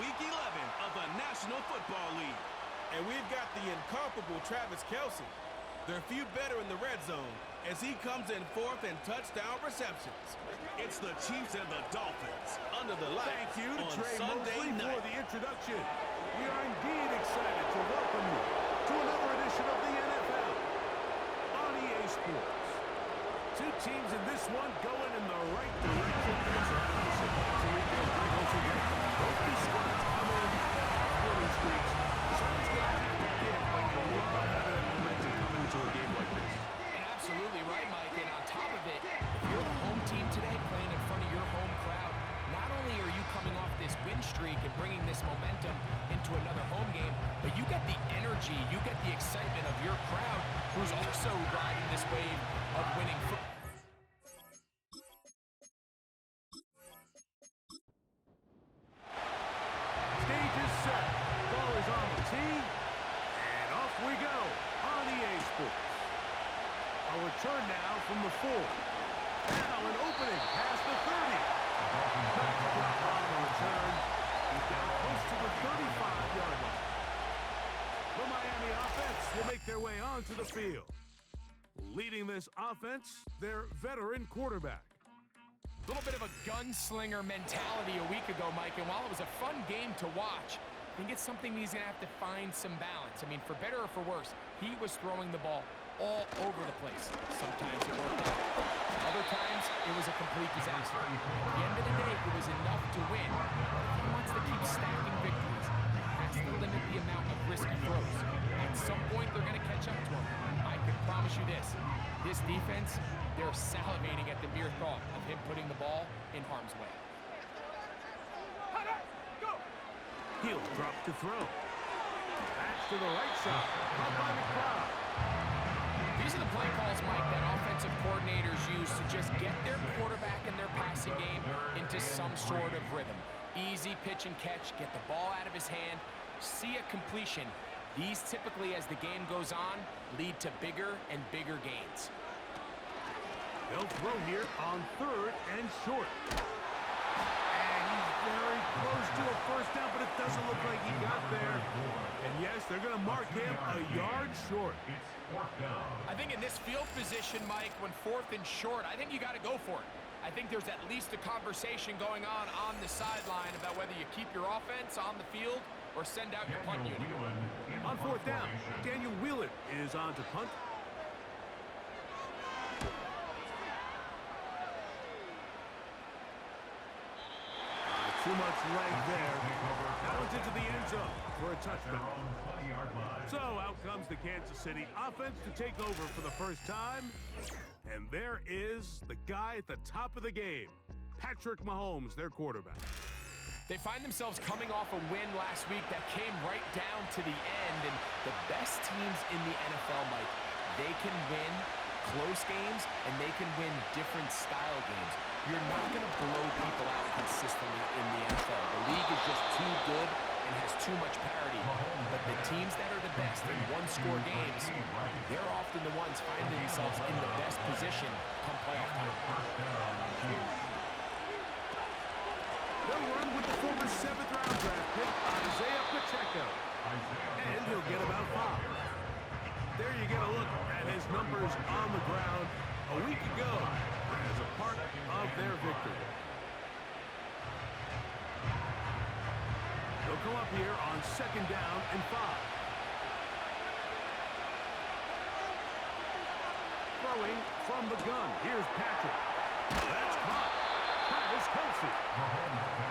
Week 11 of the National Football League. And we've got the incomparable Travis Kelce. They're a few better in the red zone as he comes in fourth and touchdown receptions. It's the Chiefs and the Dolphins under the lights. Thank you to on Trey Sunday Mosley night. for the introduction. We are indeed excited to welcome you to another edition of the NFL on EA Sports. Two teams in this one going in the right direction. Both these squads come in winning streaks. Someone's going to have to give when you love having that momentum coming into a game like this. Absolutely right, Mike. And on top of it, if you're the home team today playing in front of your home crowd, not only are you coming off this win streak and bringing this momentum into another home game, but you get the energy, you get the excitement of your crowd who's also riding this wave of winning football. Stage is set. Ball is on the tee. And off we go on EA Sports. A return now from the 4. Now an opening past the 30. Back to drop on the return. He's down close to the 35-yard line. The Miami offense will make their way onto the field. Leading this offense, their veteran quarterback. A little bit of a gunslinger mentality a week ago, Mike, and while it was a fun game to watch, I think it's something he's going to have to find some balance. I mean, for better or for worse, he was throwing the ball all over the place. Sometimes it worked out. Other times, it was a complete disaster. At the end of the day, it was enough to win. If he wants to keep stacking victories, he has to limit the amount of risky throws. At some point, they're going to catch up to him. I can promise you this defense, they're salivating at the mere thought of him putting the ball in harm's way. He'll drop to throw. Back to the right side. Up by McBride. These are the play calls, Mike, that offensive coordinators use to just get their quarterback and their passing game into some sort of rhythm. Easy pitch and catch, get the ball out of his hand, see a completion. These typically, as the game goes on, lead to bigger and bigger gains. They'll throw here on 3rd and short. And he's very close to a first down, but it doesn't look like he got there. And yes, they're going to mark him a yard short. I think in this field position, Mike, when 4th and short, I think you got to go for it. I think there's at least a conversation going on the sideline about whether you keep your offense on the field or send out your punt unit. On 4th down, Daniel Whelan is on to punt. Too much leg there. That one's into the end zone for a touchdown. So out comes the Kansas City offense to take over for the first time. And there is the guy at the top of the game, Patrick Mahomes, their quarterback. They find themselves coming off a win last week that came right down to the end, and the best teams in the NFL, Mike, they can win close games, and they can win different style games. You're not going to blow people out consistently in the NFL. The league is just too good and has too much parity. But the teams that are the best in one-score games, they're often the ones finding themselves in the best position come playoff time. They'll run with the former 7th-round draft pick, Isaiah Pacheco. And he'll get about 5. There you get a look at his numbers on the ground a week ago as a part of their victory. They'll come up here on 2nd down and 5. Throwing from the gun. Here's Patrick. That's caught. Travis Kelce.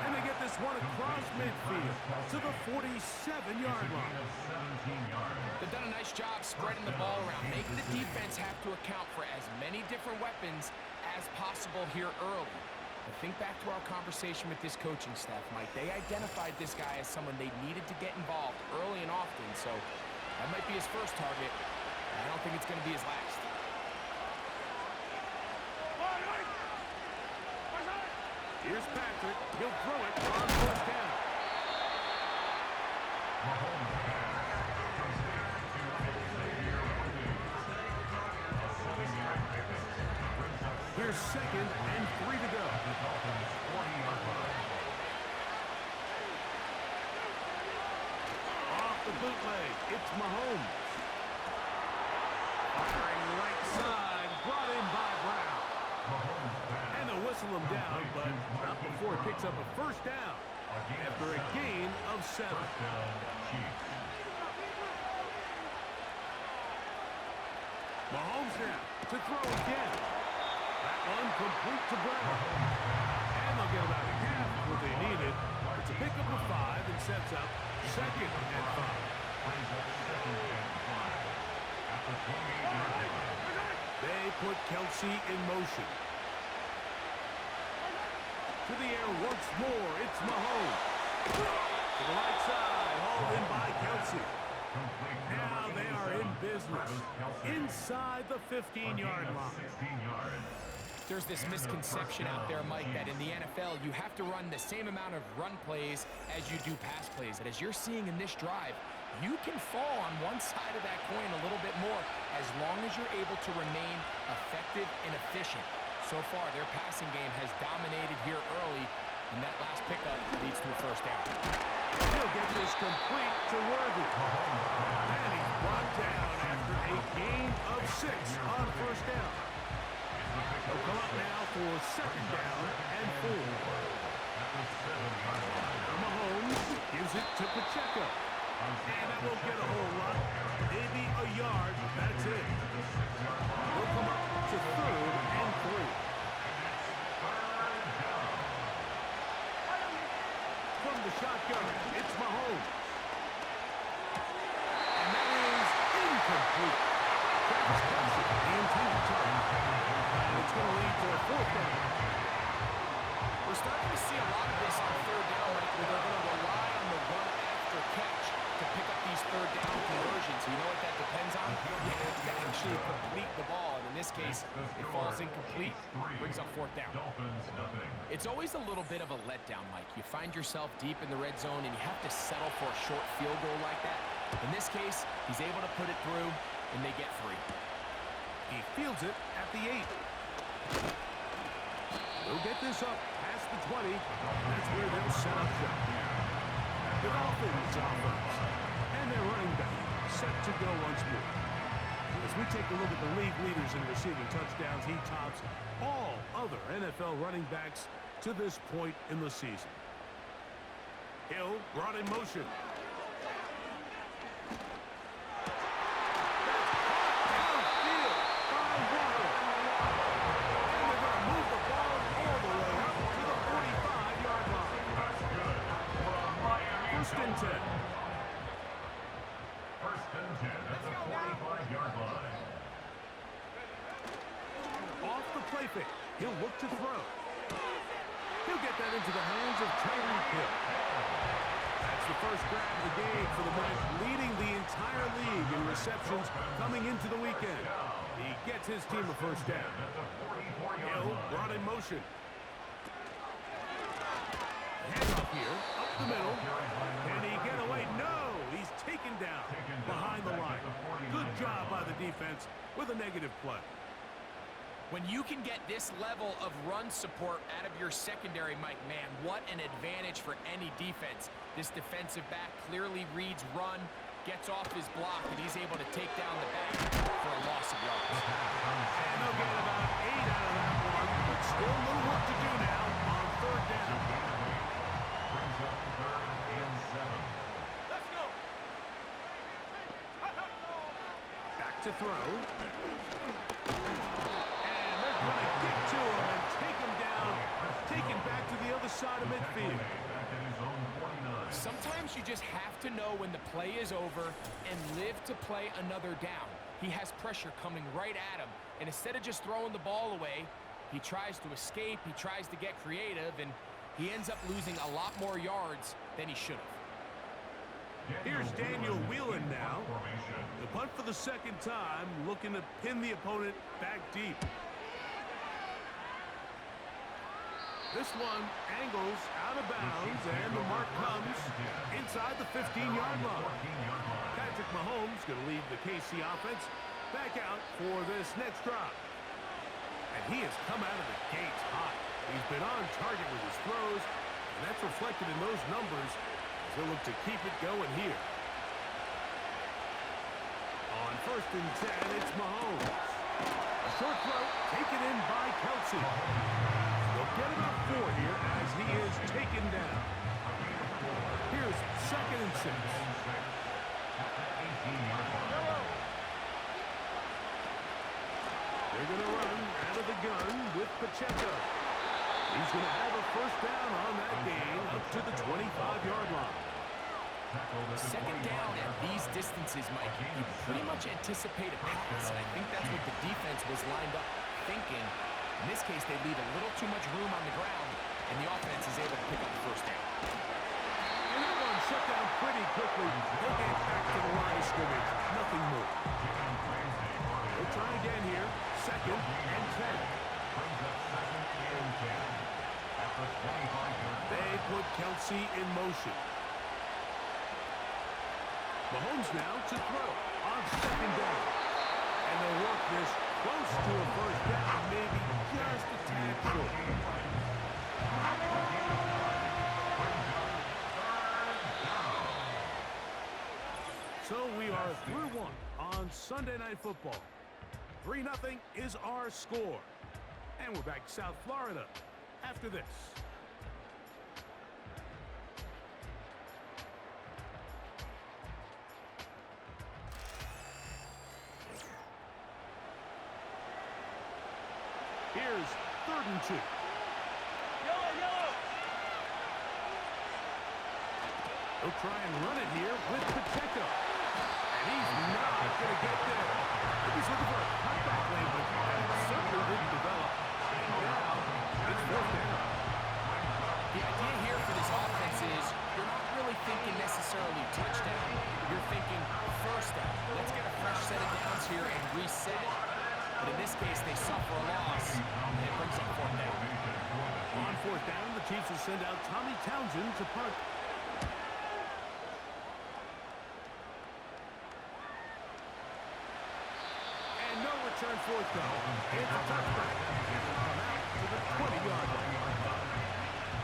And they get this one across midfield to the 47-yard line. They've done a nice job spreading the ball around, making the defense have to account for as many different weapons as possible here early. But think back to our conversation with this coaching staff, Mike. They identified this guy as someone they needed to get involved early and often, so that might be his first target. I don't think it's going to be his last. Here's Patrick. He'll throw it on 4th down. Here's 2nd and 3 to go. bootleg. It's Mahomes. Firing right side, brought in by Brown. And they'll whistle him down, but not before he picks up a first down after a gain of 7. Mahomes now to throw again. That one complete to Brown. And they'll get about half what they needed. It's a pickup of 5 and sets up 2nd and 5. They put Kelsey in motion. To the air once more, it's Mahomes. To the right side, hauled in by Kelsey. Now they are in business. Inside the 15-yard line. There's this misconception out there, Mike, that in the NFL, you have to run the same amount of run plays as you do pass plays. And as you're seeing in this drive, you can fall on one side of that coin a little bit more as long as you're able to remain effective and efficient. So far, their passing game has dominated here early, and that last pickup leads to a first down. He'll get this complete to Worthy. And he's brought down after a gain of 6 on first down. He'll come up now for 2nd down and 4. Mahomes gives it to Pacheco. And that won't get a whole lot. Maybe a yard. That's it. He'll come up to 3rd and 3. From the shotgun, it's Mahomes. And that is incomplete. Travis Kelce, the intended target. And it's going to lead to a 4th down. We're starting to see a lot of this on 3rd down, Mike, where they're going to rely on the run after catch to pick up these 3rd down conversions. You know what that depends on? You have to actually complete the ball. And in this case, it falls incomplete, brings up 4th down. It's always a little bit of a letdown, Mike. You find yourself deep in the red zone, and you have to settle for a short field goal like that. In this case, he's able to put it through, and they get 3. He fields it at the 8. They'll get this up past the 20, and that's where they'll set up shop. The Dolphins offense, and their running back set to go once more. As we take a look at the league leaders in receiving touchdowns, he tops all other NFL running backs to this point in the season. Hill brought in motion. First and 10. That's the 45-yard line. Off the play fake. He'll look to throw. He'll get that into the hands of Tyreek Hill. That's the first grab of the game for the man leading the entire league in receptions coming into the weekend. He gets his team a first down. Hill brought in motion. Handoff here, up the middle. Can he get away? No! He's taken down behind the line. Good job by the defense with a negative play. When you can get this level of run support out of your secondary, Mike, man, what an advantage for any defense. This defensive back clearly reads run, gets off his block, and he's able to take down the back for a loss of yards. And they'll get about 8 out of that one, but still a little work to do now on 3rd down. Brings up 3rd and 7. Let's go. Back to throw. And they're going to get to him and take him down, taken back to the other side of midfield. Sometimes you just have to know when the play is over and live to play another down. He has pressure coming right at him, and instead of just throwing the ball away, he tries to escape, he tries to get creative, and he ends up losing a lot more yards than he should have. Here's Daniel Whelan now. The punt for the 2nd time, looking to pin the opponent back deep. This one angles out of bounds, and the mark comes inside the 15-yard line. Patrick Mahomes going to lead the KC offense back out for this next drive. And he has come out of the gates hot. He's been on target with his throws, and that's reflected in those numbers as they'll look to keep it going here. first and 10, it's Mahomes. A short throw taken in by Kelsey. They'll get about 4 here as he is taken down. Here's second and 6. They're going to run out of the gun with Pacheco. He's going to have a first down on that gain up to the 25-yard line. Second down at these distances, Mike, you pretty much anticipate a pass, and I think that's what the defense was lined up thinking. In this case, they leave a little too much room on the ground, and the offense is able to pick up the first down. And that one shut down pretty quickly. They get back to the line of scrimmage. Nothing more. They'll try again here. Second and 10. They put Kelsey in motion. Mahomes now to throw on second down. And they'll work this close to a first down, maybe just a tad short. So we are through one on Sunday Night Football. 3-0 is our score. And we're back South Florida after this. Here's 3rd and 2. They'll try and run it here with Pacheco. And he's not going to get there. He's looking for a cutback lane, but that certainly didn't develop. And now it's 4th down. The idea here for this offense is you're not really thinking necessarily touchdown. You're thinking first down. Let's get a fresh set of downs here and reset. But in this case, they suffer a loss, and it brings up 4th down. On 4th down, the Chiefs will send out Tommy Townsend to punt. And no return 4th down. It's a touchback. Come out to the 20-yard line.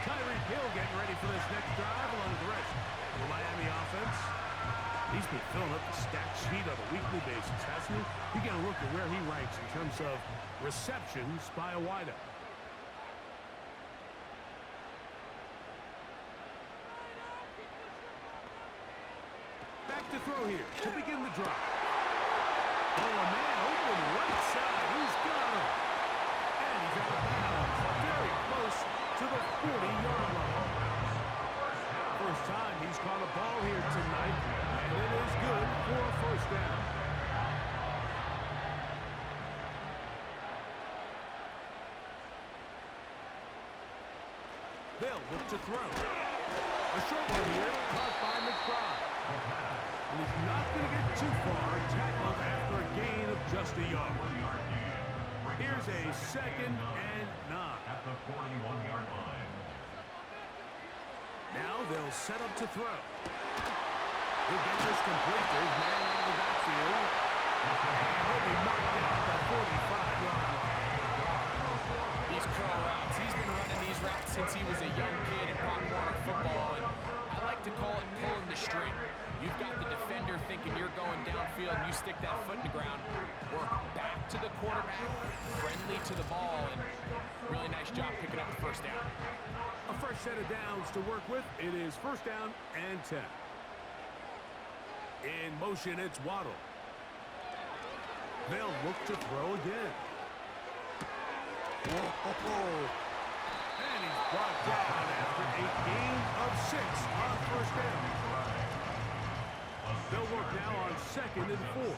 Tyreek Hill getting ready for this next drive along with the rest of the Miami offense. He's been filling up the stat sheet on a weekly basis, hasn't he? You got to look at where he ranks in terms of receptions by a wideout. Back to throw here to begin the drive. Oh, a man open right side. He's got him. And he's out of bounds. Very close to the 40-yard line. First time he's caught a ball here tonight, and it is good for a first down. They'll look to throw. A short one here, caught by McBride. And he's not going to get too far, tackled after a gain of just a yard. Here's a 2nd and 9. At the 41-yard line. Now they'll set up to throw. He'll get this complete. There's man out of the backfield. And he'll be knocked down at the 45-yard line. These curl routes, he's been running these routes since he was a young kid in Pop Warner football, and I like to call it pulling the string. You've got the defender thinking you're going downfield, and you stick that foot in the ground, work back to the quarterback, friendly to the ball, and really nice job picking up the first down. A fresh set of downs to work with. It is 1st down and 10. In motion, it's Waddle. They'll look to throw again. Whoa. And he's brought down after a gain of 6 on 1st down. They'll work now on 2nd and 4.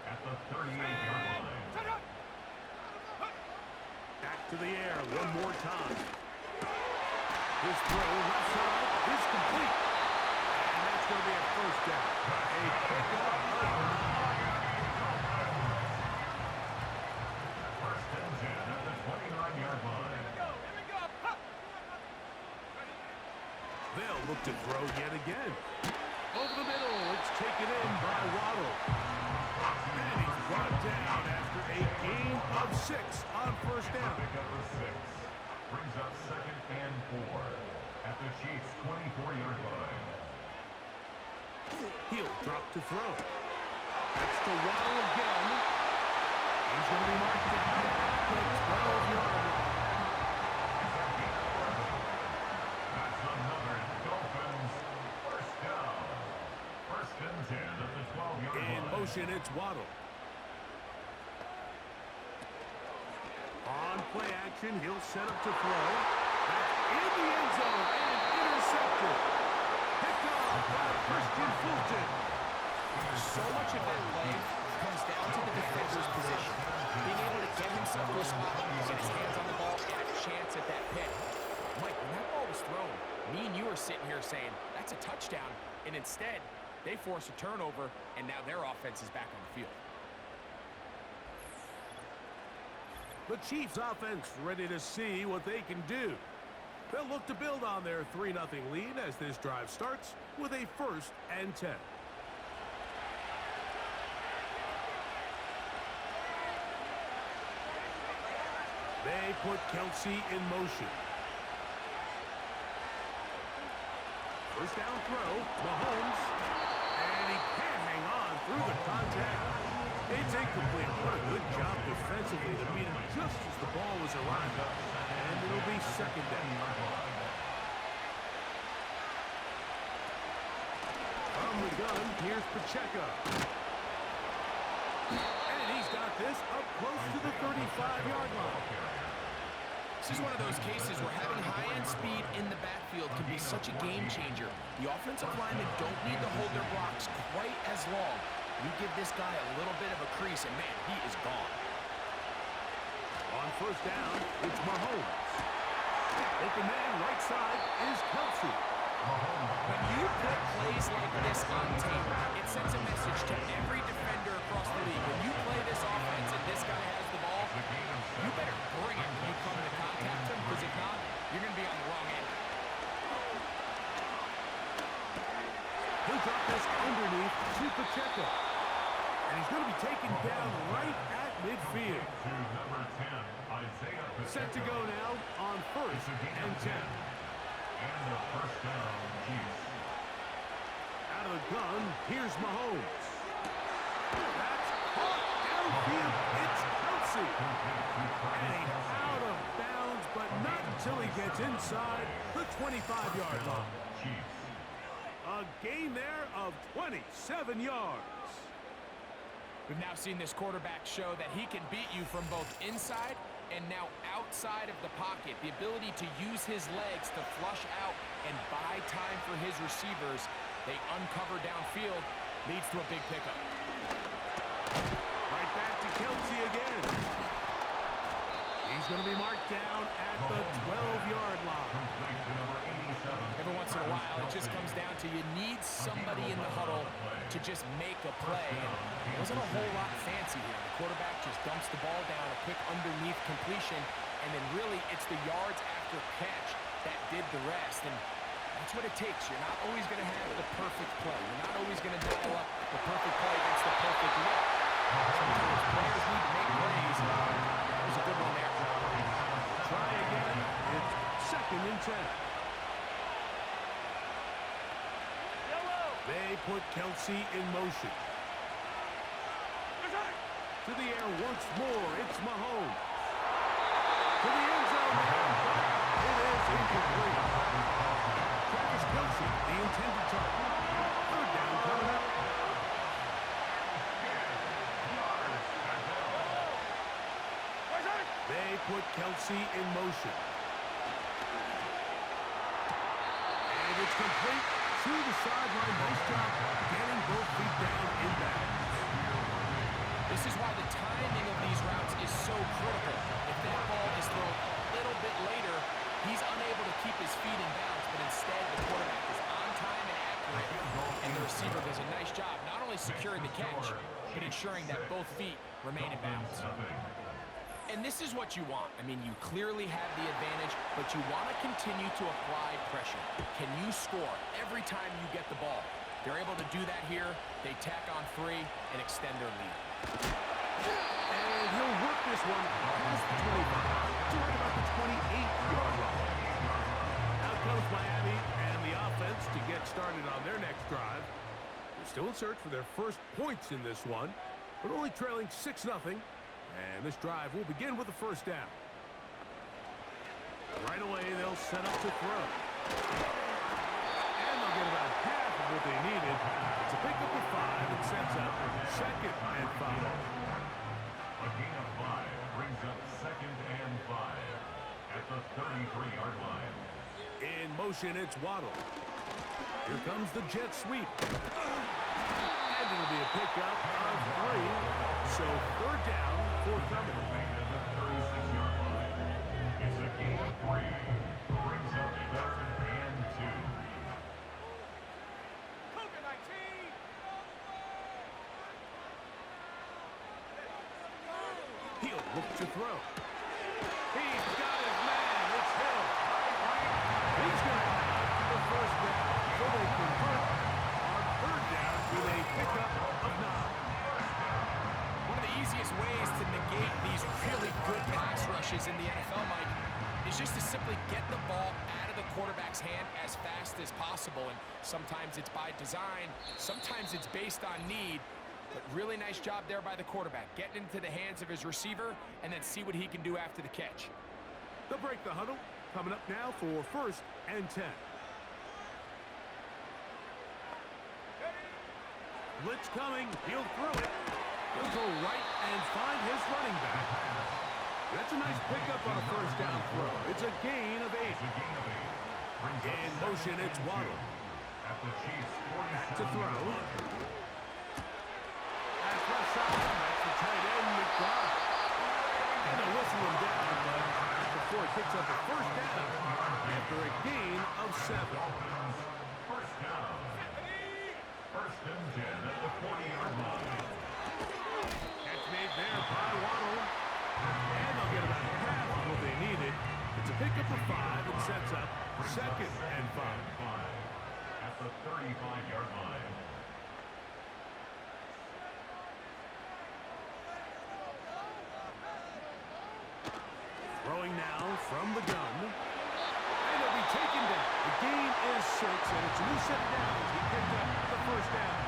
At the 38-yard line. Back to the air one more time. His throw left side is complete. And that's going to be a first down. A pickup of 9. First and 10 at the 29-yard line. Here we go. They'll look to throw yet again. Over the middle, it's taken in by Waddle. And he's brought down after a gain of 6 on 1st down. Pickup of 6. Brings up 2nd and 4 at the Chiefs' 24-yard line. He'll drop to throw. That's to Waddle again. He's going to be marked down at the 12-yard line. That's another Dolphins first down. First and 10 at the 12-yard line. In motion, it's Waddle. On play action, he'll set up to throw. That's in the end zone and intercepted. Picked off by Christian Fulton. So much of that play comes down to the defender's position. Being able to get himself to a spot, get his hands on the ball, and have a chance at that pick. Mike, when that ball was thrown, me and you are sitting here saying, that's a touchdown. And instead, they force a turnover, and now their offense is back on the field. The Chiefs offense ready to see what they can do. They'll look to build on their 3-0 lead as this drive starts with a 1st and 10. They put Kelsey in motion. First down throw, Mahomes, and he can't hang on through the contact. It's incomplete. What a good job defensively to meet him just as the ball was arriving. And it'll be second down. From the gun, here's Pacheco. And he's got this up close to the 35-yard line. This is one of those cases where having high-end speed in the backfield can be such a game changer. The offensive linemen don't need to hold their blocks quite as long. You give this guy a little bit of a crease, and man, he is gone. On first down, it's Mahomes. Open man right side is Kelsey. When you put plays like this on tape, it sends a message to every defender across the league. When you play this offense and this guy has the ball, you better bring it when you come to contact him, because if not, you're going to be on the wrong end. He'll drop this underneath to Pacheco. And he's going to be taken down right at midfield. To number 10, Isaiah Pacheco. Set to go now on 1st and 10. And the first down, Chiefs. Out of the gun, here's Mahomes. That's caught downfield. It's Kelsey. And he's out of bounds, but not until he gets inside the 25-yard line. Chiefs. A gain there of 27 yards. We've now seen this quarterback show that he can beat you from both inside and now outside of the pocket. The ability to use his legs to flush out and buy time for his receivers. They uncover downfield, leads to a big pickup. Right back to Kelsey again. He's going to be marked down at the 12-yard line. Every once in a while, it just comes down to you need somebody in the huddle to just make a play. And it wasn't a whole lot fancy here. The quarterback just dumps the ball down, a quick underneath completion, and then really it's the yards after catch that did the rest. And that's what it takes. You're not always going to have the perfect play. You're not always going to dial up the perfect play against the perfect look. Sometimes players need to make plays. That was a good one there. Try again. It's 2nd and 10. They put Kelsey in motion. To the air once more, it's Mahomes. To the end zone now, but it is incomplete. Travis Kelsey, the intended target. 3rd down coming up. They put Kelsey in motion. And it's complete to the sideline. Nice job getting both feet down in bounds. This is why the timing of these routes is so critical. If that ball is thrown a little bit later, he's unable to keep his feet in bounds, but instead the quarterback is on time and accurate, and the receiver does a nice job not only securing the catch, but ensuring that both feet remain in bounds. And this is what you want. I mean, you clearly have the advantage, but you want to continue to apply pressure. Can you score every time you get the ball? They're able to do that here. They tack on 3 and extend their lead. And he'll work this one past the 25 to right about the 28-yard line. Out comes Miami and the offense to get started on their next drive. Still in search for their first points in this one, but only trailing 6-0. And this drive will begin with a first down. Right away, they'll set up to throw. And they'll get about half of what they needed. It's a pickup of 5 and sets up 2nd and 5. A gain of 5 brings up 2nd and 5 at the 33-yard line. In motion, it's Waddle. Here comes the jet sweep. And it'll be a pickup of 3. So 3rd down, 4th coming. At the 36-yard line. It's a gain of 3. Brings up 3rd and 2. He'll look to throw. He's got his man. It's Hill. He's going to have the first down. So they convert on 3rd down with a pickup of 9. One of the easiest ways to negate these really good pass rushes in the NFL, Mike, is just to simply get the ball out of the quarterback's hand as fast as possible. And sometimes it's by design, sometimes it's based on need. But really nice job there by the quarterback, getting into the hands of his receiver and then see what he can do after the catch. They'll break the huddle. Coming up now for 1st and 10. Blitz coming. He'll throw it. He'll go right and find his running back. That's a nice pickup on a 1st down throw. It's a gain of 8. In motion, it's Waddle. At the Chiefs' 47 To throw. At left side, that's the tight end, McBride. And they'll whistle him down, but before he picks up a 1st down after a gain of 7. First down. 1st and 10 at the 40-yard line. Catch made there by Waddle. And they'll get about half of what they needed. It's a pickup of 5 and sets up 2nd and 5. At the 35-yard line. Throwing now from the gun. And he'll be taken down. The gain is 6, and it's a new set of downs. He picked up the 1st down.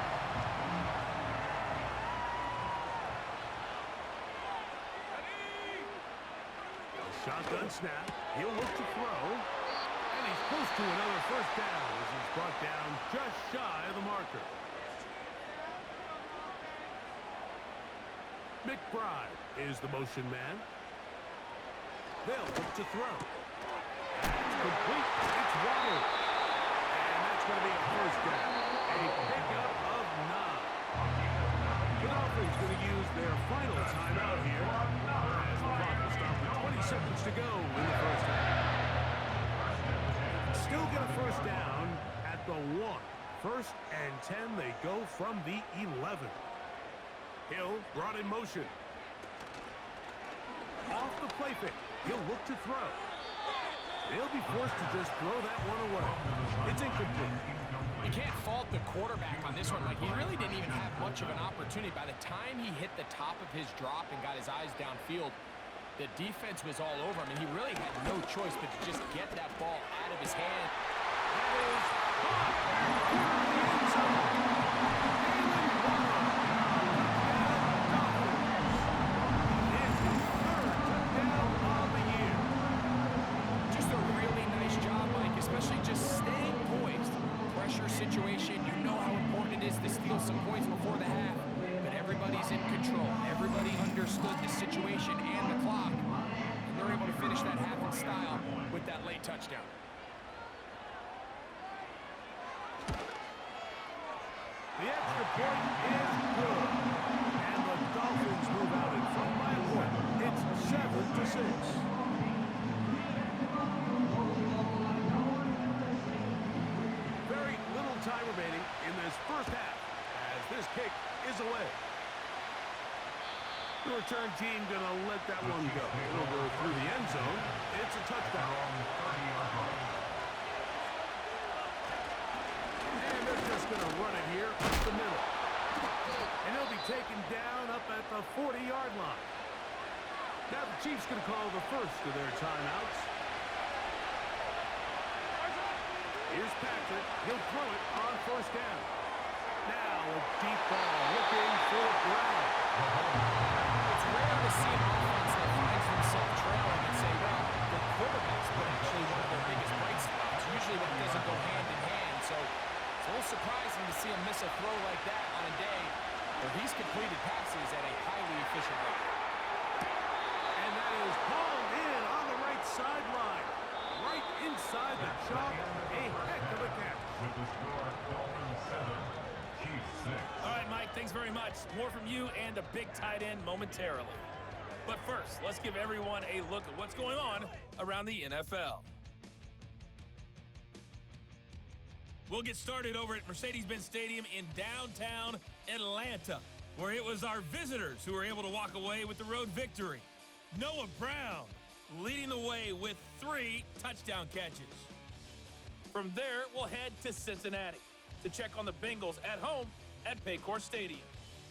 Shotgun snap. He'll look to throw. And he's close to another 1st down as he's brought down just shy of the marker. McBride is the motion man. They'll look to throw. That's complete. It's Waddle. And that's going to be a 1st down. A pickup of 9. The Dolphins going to use their final timeout here as the clock will stop with 20 seconds to go in the 1st half. Still get a 1st down at the 1. 1st and 10, they go from the 11. Hill brought in motion. Off the play fake. He'll look to throw. They'll be forced to just throw that one away. It's incomplete. You can't fault the quarterback on this one. Like, he really didn't even have much of an opportunity. By the time he hit the top of his drop and got his eyes downfield, the defense was all over him, and he really had no choice but to just get that ball out of his hand. That is Just a really nice job, Mike, especially just staying poised. Pressure situation, you know how important it is to steal some points before the half. But everybody's in control. Everybody understood the situation and the clock. And they're able to finish that half in style with that late touchdown. the extra point is good. And the Dolphins move out in front by a point. It's 7-6. Very little time remaining in this 1st half as this kick is away. The return team going to let that one go. It'll go through the end zone. It's a touchdown. And they're just going to run it here up the middle. And he'll be taken down up at the 40-yard line. Now the Chiefs going to call the first of their timeouts. Here's Patrick. He'll throw it on 1st down. Now a deep ball looking for ground. It's rare to see an offense that finds themselves trailing and say, well, the quarterback's been actually one of their biggest bright spots. Usually that doesn't go hand in hand, so it's a little surprising to see him miss a throw like that on a day where he's completed passes at a highly efficient rate. And that is hauled in on the right sideline. Right inside the chalk. A heck of a catch. With the score, Dolphins 7, Chiefs 6. All right, Mike, thanks very much. More from you and the big tight end momentarily. But first, let's give everyone a look at what's going on around the NFL. We'll get started over at Mercedes-Benz Stadium in downtown Atlanta, where it was our visitors who were able to walk away with the road victory. Noah Brown leading the way with 3 touchdown catches. From there, we'll head to Cincinnati to check on the Bengals at home at Paycor Stadium.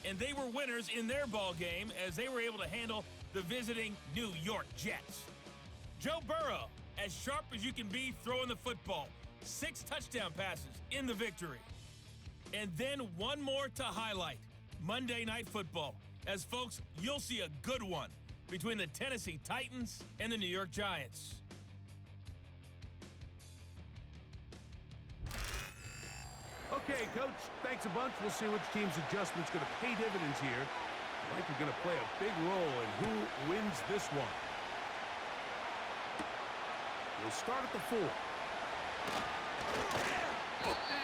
And they were winners in their ball game as they were able to handle the visiting New York Jets. Joe Burrow, as sharp as you can be throwing the football, 6 touchdown passes in the victory. And then one more to highlight, Monday Night Football. As folks, you'll see a good one between the Tennessee Titans and the New York Giants. Okay, Coach, thanks a bunch. We'll see which team's adjustment's going to pay dividends here. I think they're going to play a big role in who wins this one. We'll start at the 4. And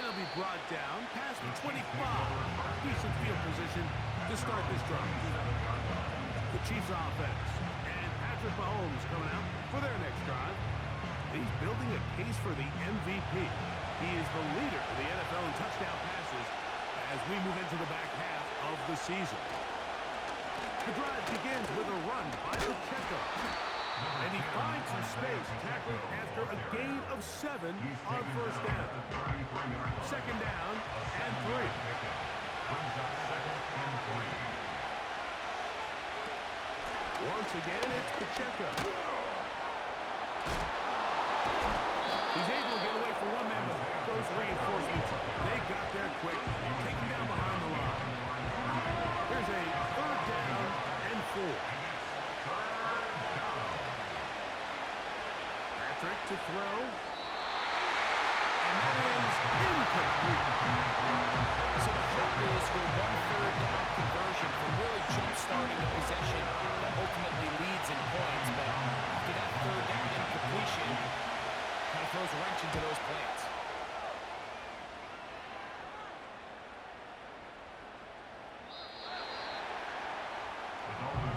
he'll be brought down past the 25. Decent field position to start this drive. The Chiefs offense. And Patrick Mahomes coming out for their next drive. He's building a case for the MVP. He is the leader of the NFL in touchdown passes as we move into the back half of the season. The drive begins with a run by Pacheco. And he finds some space, tackling after a gain of 7 on first down. Second down and 3. Once again, it's Pacheco. He's able to get away for one man, but those reinforcements, they got there quick, taken down behind the line. Here's a 3rd down and 4. Patrick to throw. And that is incomplete. So the hope is for 1 third down conversion from really jump-starting the possession that ultimately leads in points. But after that 3rd down incompletion, kind of throws a wrench into those plans.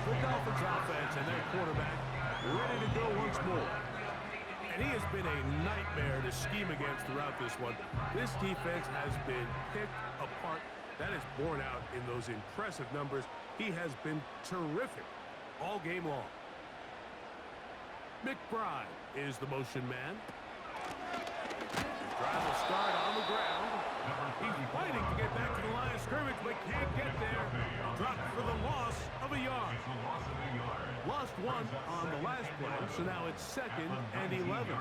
The Dolphins offense and their quarterback ready to go once more. And he has been a nightmare to scheme against throughout this one. This defense has been picked apart. That is borne out in those impressive numbers. He has been terrific all game long. McBride is the motion man. Drive will start on the ground. He's fighting to get back to the line of scrimmage, but can't get there. Dropped for the loss of a yard. Lost 1 on the last play, so now it's 2nd and 11.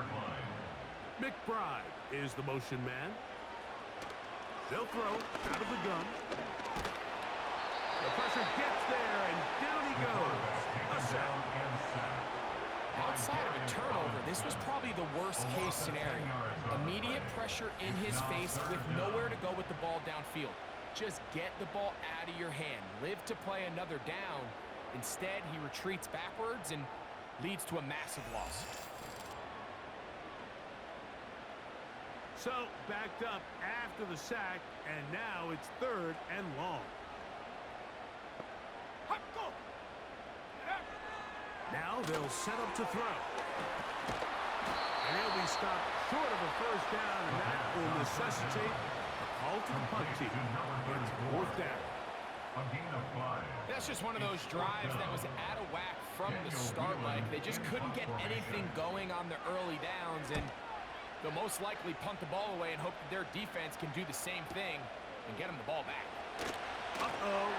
McBride is the motion man. They'll throw out of the gun. The pressure gets there, and down he goes. A sack. Outside of a turnover, this was probably the worst-case scenario. Immediate pressure in his face with nowhere to go with the ball downfield. Just get the ball out of your hand. Live to play another down. Instead, he retreats backwards and leads to a massive loss. So, backed up after the sack, and now it's 3rd and long. Now they'll set up to throw. And he'll be stopped short of a first down, and that will necessitate a call to the punt team. It's 4th down. That's just one of those drives that was out of whack from the start. Like, they just couldn't get anything going on the early downs, and they'll most likely punt the ball away and hope that their defense can do the same thing and get them the ball back. Uh-oh.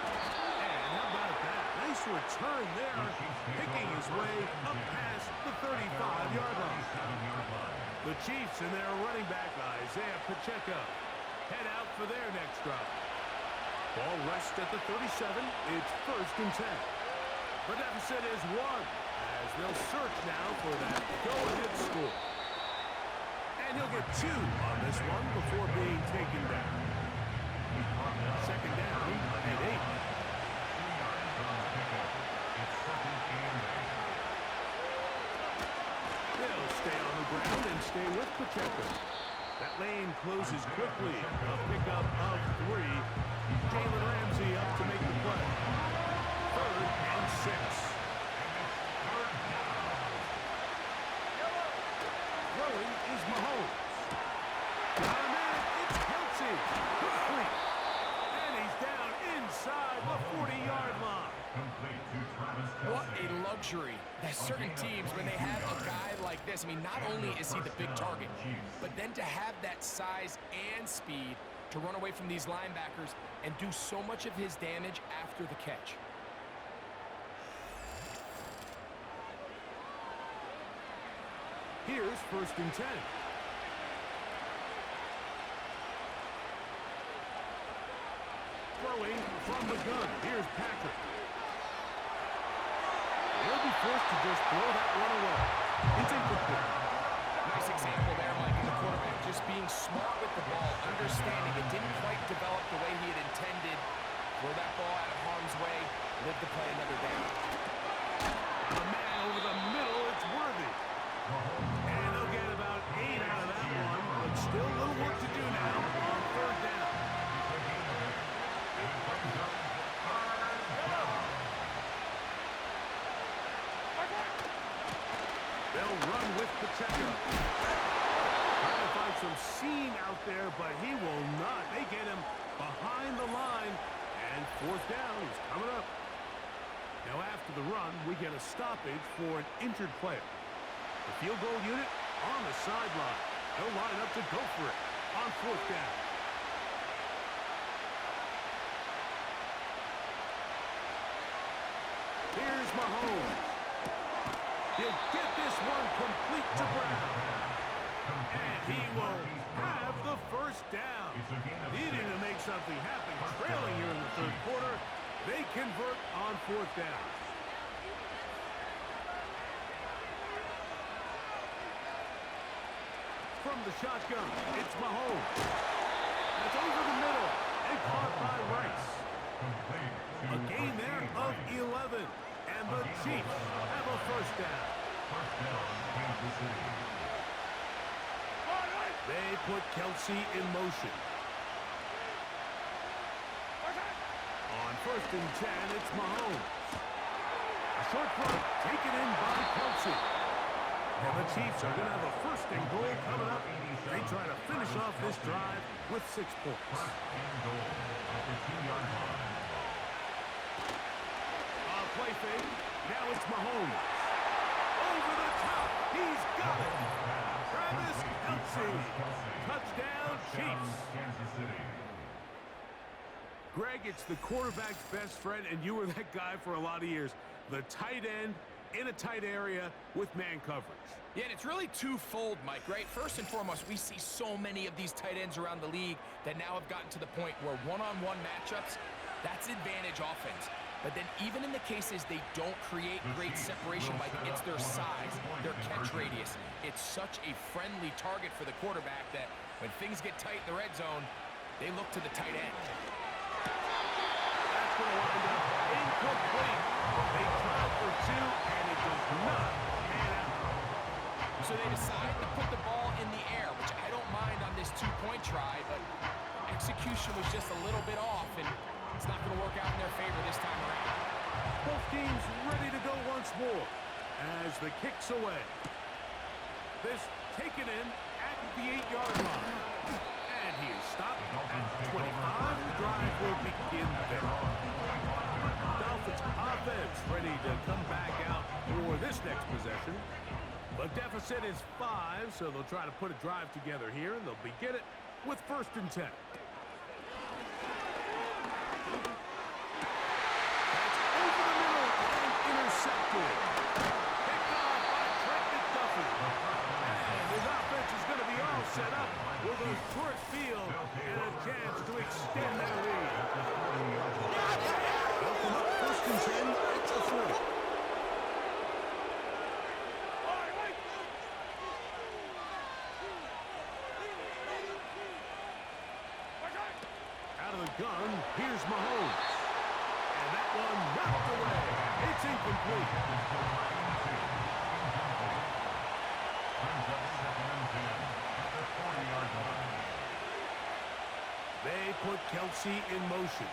And how about that? Nice return there, picking his way up past the 35-yard line. The Chiefs and their running back, Isaiah Pacheco. head out for their next drive. Ball rests at the 37. It's 1st and 10. The deficit is 1, as they'll search now for that go-ahead score. And he'll get 2 on this one before being taken down. 2nd down and 8. They'll stay on the ground and stay with Pacheco. That lane closes quickly. A pickup of 3. Jalen Ramsey up to make the play. 3rd and 6. Throwing is Mahomes. Got a man. It's Kelsey. Complete. And he's down inside the 40-yard line. What a luxury that certain teams, when they have a guy like this, I mean, not only is he the big target, but then to have that size and speed to run away from these linebackers and do so much of his damage after the catch. Here's 1st and 10. Throwing from the gun. Here's Patrick. He'll be forced to just throw that one away. It's incomplete. Nice example there, Mike, of the quarterback just being smart with the ball, understanding it didn't quite develop the way he had intended. Throw that ball out of harm's way, live to play another down. A man over the middle, it's Worthy. And they'll get about 8 out of that one, but still a little work to do now on 3rd down. They'll run with Pacheco. Trying to find some seam out there, but he will not. They get him behind the line. And 4th down is coming up. Now after the run, we get a stoppage for an injured player. The field goal unit on the sideline. They'll line up to go for it on 4th down. Here's Mahomes. He'll get this one complete to Brown. And he will have the 1st down. Needing to make something happen. Trailing here in the 3rd quarter. They convert on 4th down. From the shotgun, it's Mahomes. That's over the middle and caught by Rice. A gain there of 11. And the Chiefs have a 1st down. They put Kelsey in motion. On 1st and 10, it's Mahomes. A short throw taken in by Kelsey. And the Chiefs are going to have a 1st and goal coming up. They try to finish off this drive with 6 points. Play fake. Now it's Mahomes. Over the top. He's got it. Travis Kelsey. Touchdown, Chiefs. Greg, it's the quarterback's best friend, and you were that guy for a lot of years. The tight end in a tight area with man coverage. Yeah, and it's really twofold, Mike, right? First and foremost, we see so many of these tight ends around the league that now have gotten to the point where one-on-one matchups, that's advantage offense. But then even in the cases they don't create great separation, Mike, it's their size, their catch radius. It's such a friendly target for the quarterback that when things get tight in the red zone, they look to the tight end. That's going to wind up incomplete. They try for 2, and it does not pan out. So they decide to put the ball in the air, which I don't mind on this 2-point try, but execution was just a little bit off, and it's not going to work out in their favor this time around. Both teams ready to go once more as the kick's away. This taken in at the 8-yard line. And he is stopped at 25. The drive will begin there. Dolphins offense ready to come back out for this next possession. The deficit is 5, so they'll try to put a drive together here, and they'll begin it with 1st and 10. Intercepted. Picked off by Trent McDuffie. And his offense is going to be all set up with a short field. And a chance to extend that lead. They'll come up 1st and 10 at the 40. Out of the gun, here's Mahomes. And that one knocked away. It's incomplete. Brings up 2nd and 10 at the 40-yard line. They put Kelsey in motion.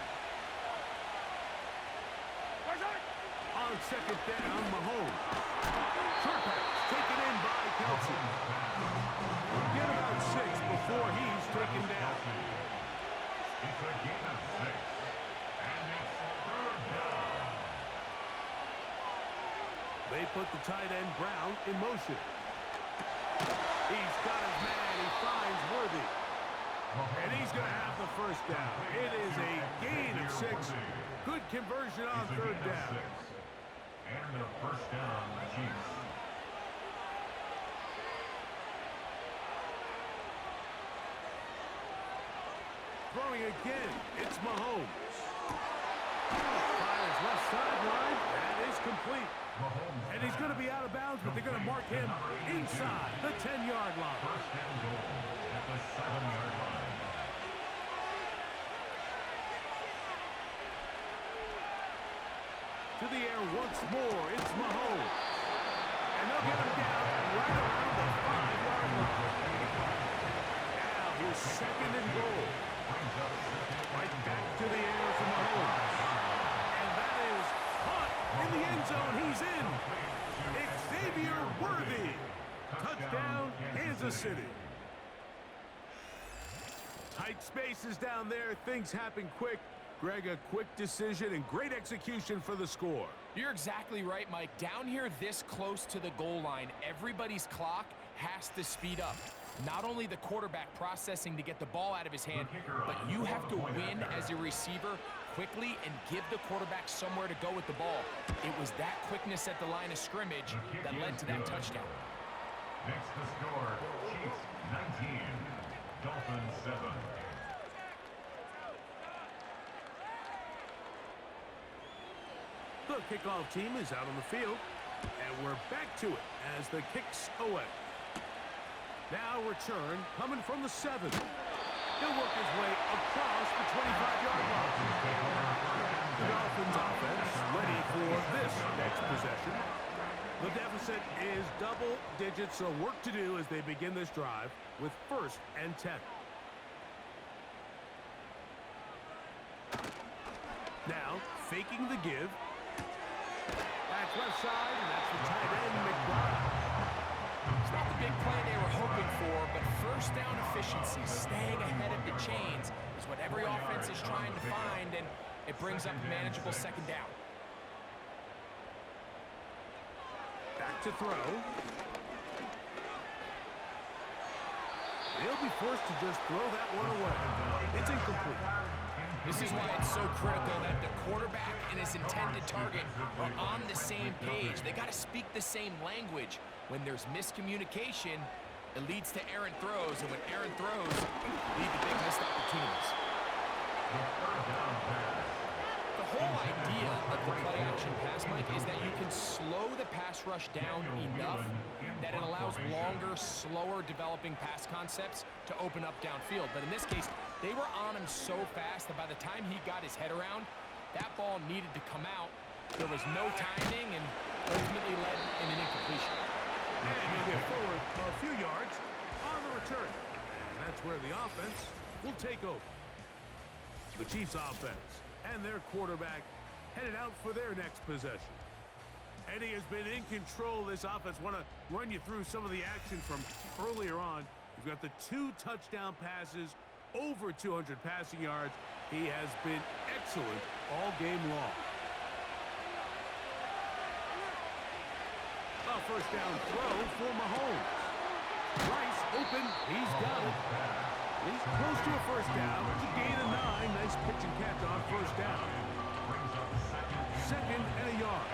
On 2nd down, Mahomes. Short pass taken in by Kelsey. We'll get about 6 before he's taken down. It's a gain of 6. And it's 3rd down. They put the tight end Brown in motion. He's got his man. He finds Worthy. And he's going to have the 1st down. It is a gain of 6. Good conversion on 3rd down. And a 1st down, Chiefs. Throwing again, it's Mahomes. Fires left sideline. That is complete. And he's going to be out of bounds, but they're going to mark him inside the 10-yard line. 1st and goal at the 7-yard line. To the air once more, it's Mahomes. And they'll get him down right around the 5-yard line. Now here's 2nd and goal. Right back to the air for Mahomes. And that is caught in the end zone. He's in. Xavier Worthy. Touchdown, Kansas City. Tight spaces down there. Things happen quick. Greg, a quick decision and great execution for the score. You're exactly right, Mike. Down here this close to the goal line, everybody's clock has to speed up. Not only the quarterback processing to get the ball out of his hand, but you have to win as a receiver quickly and give the quarterback somewhere to go with the ball. It was that quickness at the line of scrimmage that led to that touchdown. Next to score, Chiefs 19, Dolphins 7. The kickoff team is out on the field, and we're back to it as the kicks away. Now return coming from the 7. He'll work his way across the 25-yard line. The Dolphins offense ready for this next possession. The deficit is double digits, so work to do as they begin this drive with 1st and 10. Now, faking the give. Back left side, and that's the tight end, McBride. It's not the big play they were hoping for, but 1st down efficiency, staying ahead of the chains, is what every offense is trying to find, and it brings up a manageable 2nd down. Back to throw. They'll be forced to just throw that one away. It's incomplete. This is why it's so critical that the quarterback and his intended target are on the same page. They got to speak the same language. When there's miscommunication, it leads to errant throws, and when errant throws lead to big missed opportunities. The whole idea of the play-action pass, Mike, is that you can slow the pass rush down enough that it allows longer, slower developing pass concepts to open up downfield. But in this case, they were on him so fast that by the time he got his head around, that ball needed to come out. There was no timing and ultimately led in an incompletion. And he'll get forward a few yards on the return. And that's where the offense will take over. The Chiefs offense and their quarterback headed out for their next possession. And he has been in control of this offense. Want to run you through some of the action from earlier on. You've got the 2 touchdown passes, over 200 passing yards. He has been excellent all game long. A 1st down throw for Mahomes. Rice open. He's got it. He's close to a 1st down. It's a gain of 9. Nice pitch and catch on 1st down. 2nd and a yard.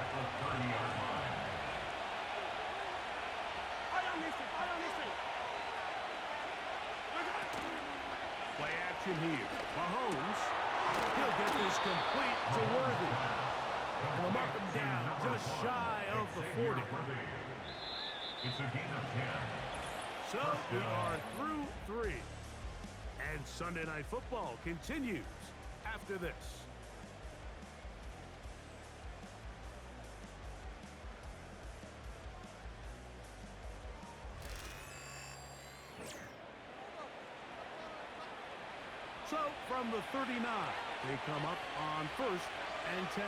Play action action here. Mahomes. He'll get this complete to Worthy. And we'll mark him down just shy of the 40. It's a gain of 10. So we are through 3. And Sunday Night Football continues after this. So, from the 39, they come up on 1st and 10.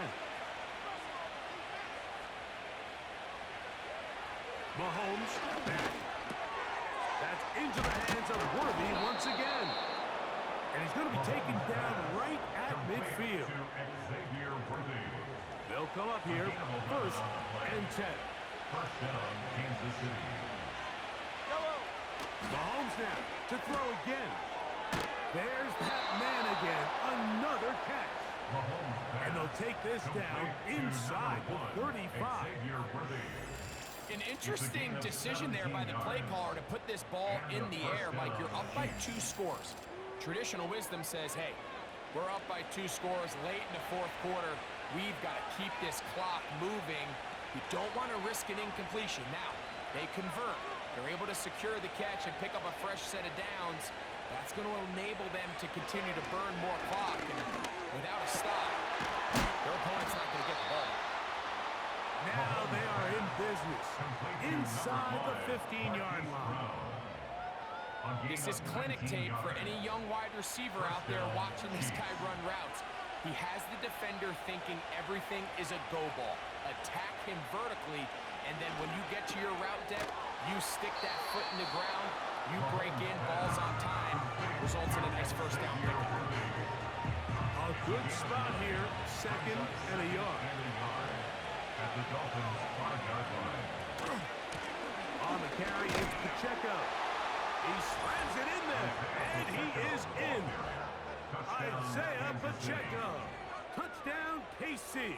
Mahomes back. That's into the hands of Worthy once again. And he's going to be taken down right at midfield. They'll come up here, 1st and 10. First down, Kansas City. Mahomes now to throw again. There's that man again. Another catch. And they'll take this down inside the 35. An interesting decision there by the play caller to put this ball in the air. Mike, you're up by 2 scores. Traditional wisdom says, hey, we're up by 2 scores late in the 4th quarter. We've got to keep this clock moving. You don't want to risk an incompletion. Now, they convert. They're able to secure the catch and pick up a fresh set of downs. That's going to enable them to continue to burn more clock. And without a stop, their opponent's not going to get the ball. Now they are in business. Inside the 15-yard line. This is clinic tape for any young wide receiver out there watching this guy run routes. He has the defender thinking everything is a go ball. Attack him vertically, and then when you get to your route depth, you stick that foot in the ground, you break in, balls on time, results in a nice first down pickup. A good spot here, 2nd and a yard. At the Dolphins' 5-yard line. On the carry, it's Pacheco. He slams it in there, and he is in. Isaiah Pacheco. Touchdown, KC.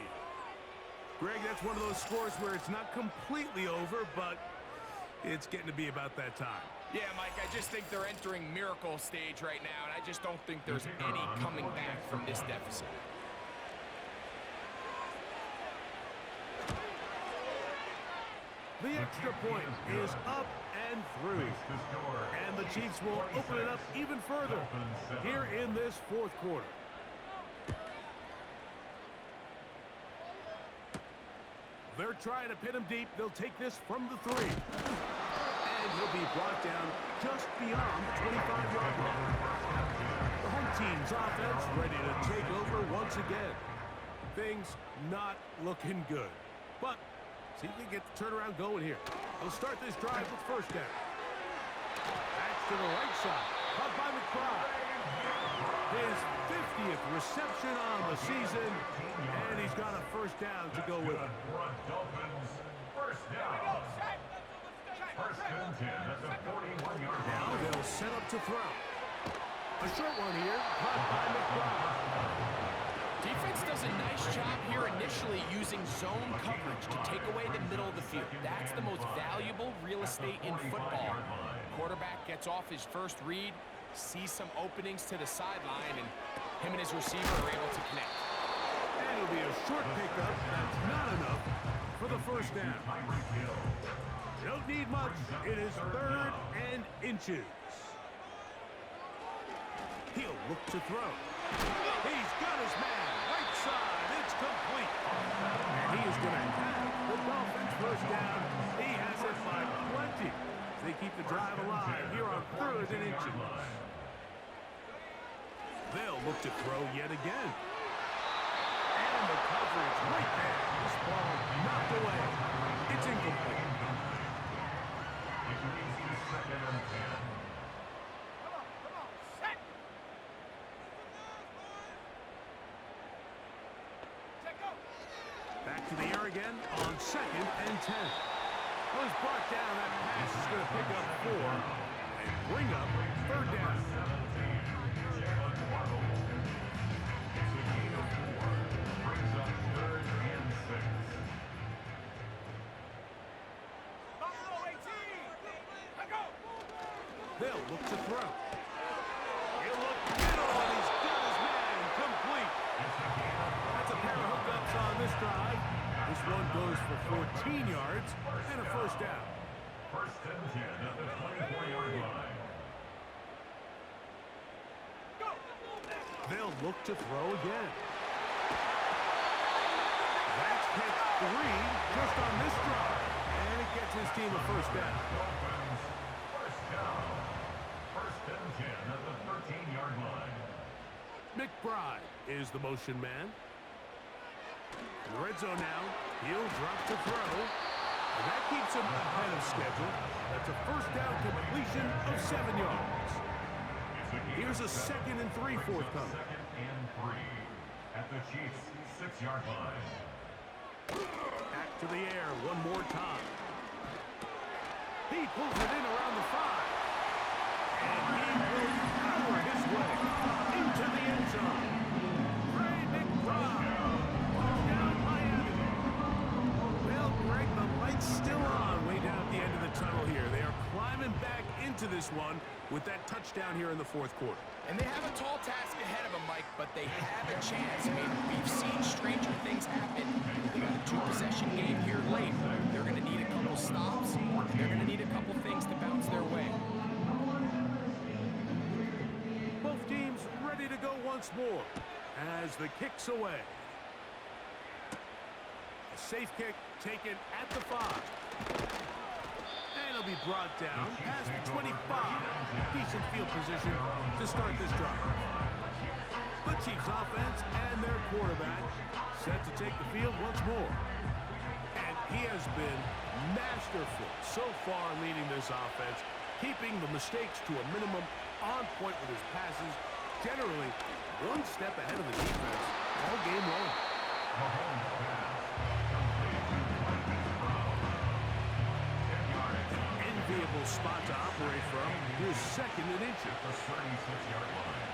Greg, that's one of those scores where it's not completely over, but it's getting to be about that time. Yeah, Mike, I just think they're entering miracle stage right now, and I just don't think there's any coming back from this deficit. The extra point is up and through. And the Chiefs will open it up even further here in this 4th quarter. They're trying to pin him deep. They'll take this from the 3. And he'll be brought down just beyond the 25-yard line. The home team's offense ready to take over once again. Things not looking good. But see if they get the turnaround going here. They'll start this drive with 1st down. Back to the right side. Caught by McBride. His 50th reception on the season. And he's got a 1st down to go with him. Dolphins, 1st down. 1st and 10 at the 41-yard line. Now they'll set up to throw. A short one here. Caught by McBride. Defense does a nice job here initially using zone coverage to take away the middle of the field. That's the most valuable real estate in football. Quarterback gets off his first read, sees some openings to the sideline, and him and his receiver are able to connect. And it'll be a short pickup. That's not enough for the 1st down. They don't need much. It is 3rd and inches. He'll look to throw. He's got his man. Right side. It's complete. And he is going to have the Dolphins 1st down. He has it by plenty. They keep the drive alive here on 3rd and inches. They'll look to throw yet again. And the coverage right there. This ball knocked away. It's incomplete. It brings you 2nd and 10. Back to the air again on 2nd and 10. Well, he's brought down. That pass is going to pick up 4 and bring up 3rd down. It's a gain of 4. Brings up 3rd and 6. They'll look to throw. He'll look middle. drive. This one goes for 14 yards and a first down. First and 10 at the 24-yard line. They'll look to throw again. That's pick 3 just on this drive. And it gets his team a first down. Dolphins, first down. First and 10 at the 13-yard line. McBride is the motion man. In the red zone now. He'll drop to throw. And that keeps him ahead of schedule. That's a first down completion of 7 yards. Here's a 2nd and 3 forthcoming. 2nd and 3 at the Chiefs' 6-yard line. Back to the air one more time. He pulls it in around the 5. And he will power his way into the end zone. Ray McBride. Touchdown Miami. Well, Greg, the light's still on way down at the end of the tunnel here. They are climbing back into this one with that touchdown here in the 4th quarter. And they have a tall task ahead of them, Mike, but they have a chance. I mean, we've seen stranger things happen. They got a 2-possession game here late. They're going to need a couple stops. They're going to need a couple things to bounce their way. Both teams ready to go once more as the kick's away. A safe kick taken at the 5. And it'll be brought down past the 25. Decent field position to start this drive. The Chiefs offense and their quarterback set to take the field once more. And he has been masterful so far leading this offense, keeping the mistakes to a minimum, on point with his passes, generally one step ahead of the defense all game long. Mahomes pass. Enviable spot to operate from. Here's 2nd and inches. The 36-yard line.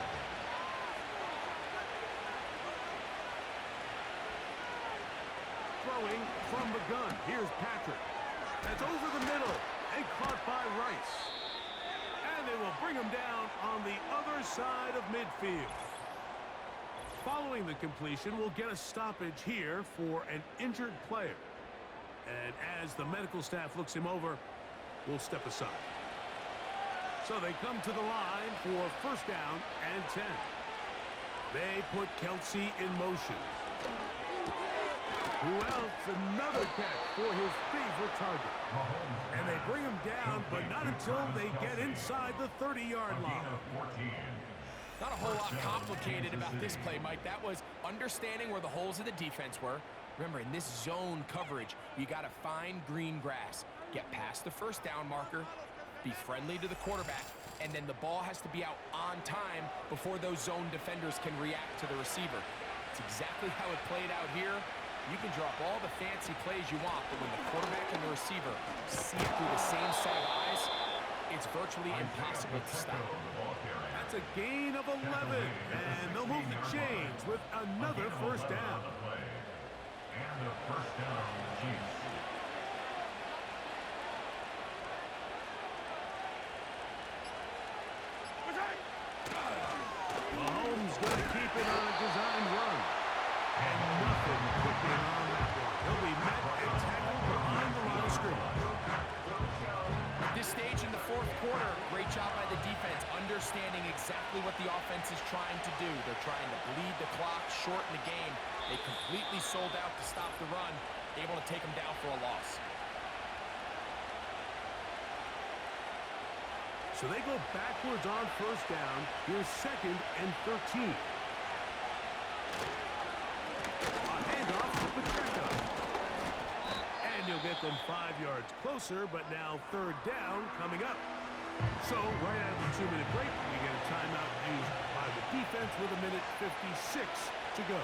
Throwing from the gun. Here's Patrick. That's over the middle and caught by Rice. And they will bring him down on the other side of midfield. Following the completion, we'll get a stoppage here for an injured player. And as the medical staff looks him over, we'll step aside. So they come to the line for first down and 10. They put Kelsey in motion. Who else? Another catch for his favorite target. And they bring him down, but not until they get inside the 30-yard line. Not a whole lot complicated about this play, Mike. That was understanding where the holes of the defense were. Remember, in this zone coverage, you got to find green grass. Get past the first down marker, be friendly to the quarterback, and then the ball has to be out on time before those zone defenders can react to the receiver. It's exactly how it played out here. You can drop all the fancy plays you want, but when the quarterback and the receiver see it through the same set of eyes, it's virtually impossible to stop. That's a gain of 11, and they'll move the chains with another first down. And a first down, Chiefs. Mahomes going to keep it on a design run. And nothing cooking on that one. He'll be met and tackled behind the line of scrimmage. At this stage in the 4th quarter, great job by the defense, understanding exactly what the offense is trying to do. They're trying to bleed the clock, shorten the game. They completely sold out to stop the run, able to take them down for a loss. So they go backwards on first down. Here's 2nd and 13. A handoff to Pacheco. And you'll get them 5 yards closer, but now 3rd down coming up. So right out of the 2-minute break, we get a timeout used by the defense with 1:56 to go.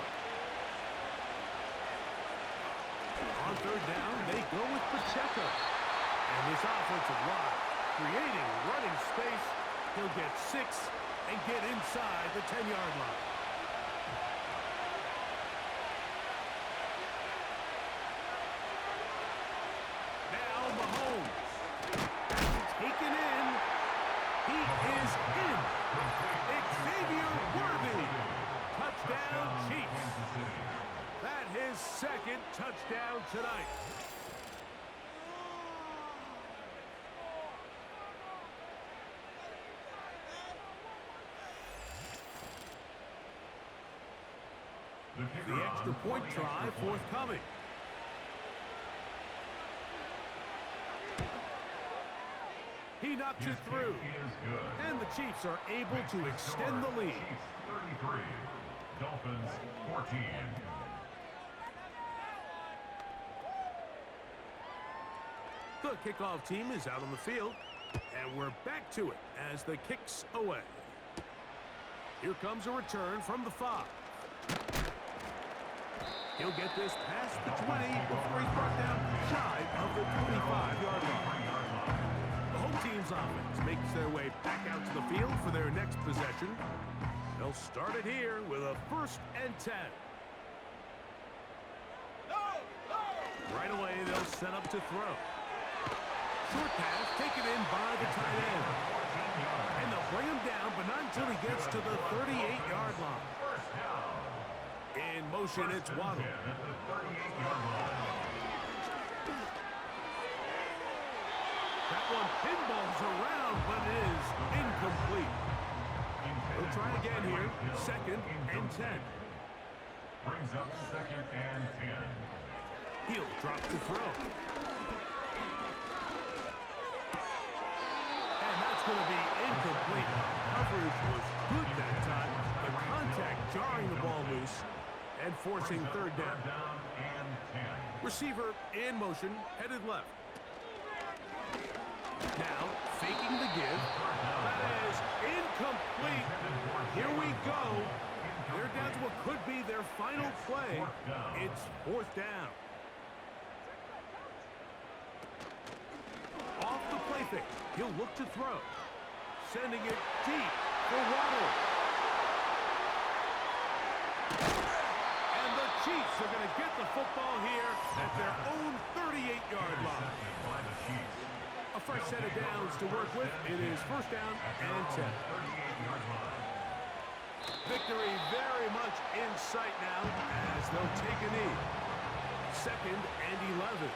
On 3rd down, they go with Pacheco. And this offensive line creating running space. He'll get 6 and get inside the 10-yard line. Now Mahomes. Taken in. He is in. Xavier Worthy. Touchdown, Chiefs. That his second touchdown tonight. The extra point try forthcoming. He knocks it through. And the Chiefs are able to extend the lead. Chiefs 33, Dolphins 14. The kickoff team is out on the field. And we're back to it as the kick's away. Here comes a return from the 5. He'll get this past the 20 before he's brought down shy of the 25-yard line. The home team's offense makes their way back out to the field for their next possession. They'll start it here with a 1st and 10. Right away, they'll set up to throw. Short pass taken in by the tight end. And they'll bring him down, but not until he gets to the 38-yard line. In motion, it's Waddle. That one pinballs around, but it is incomplete. We'll try again here. 2nd and 10. Brings up 2nd and 10. He'll drop the throw. And that's going to be incomplete. Coverage was good that time. The contact jarring the ball loose and forcing 3rd down. Receiver in motion, headed left. Now, faking the give. That is incomplete. Here we go. They're down to what could be their final play. It's 4th down. Off the play fake. He'll look to throw. Sending it deep for Waddle. And the Chiefs are going to get the football here at their own 38-yard line. A fresh set of downs to work with. It is 1st down and 10. Victory very much in sight now as they'll take a knee. 2nd and 11.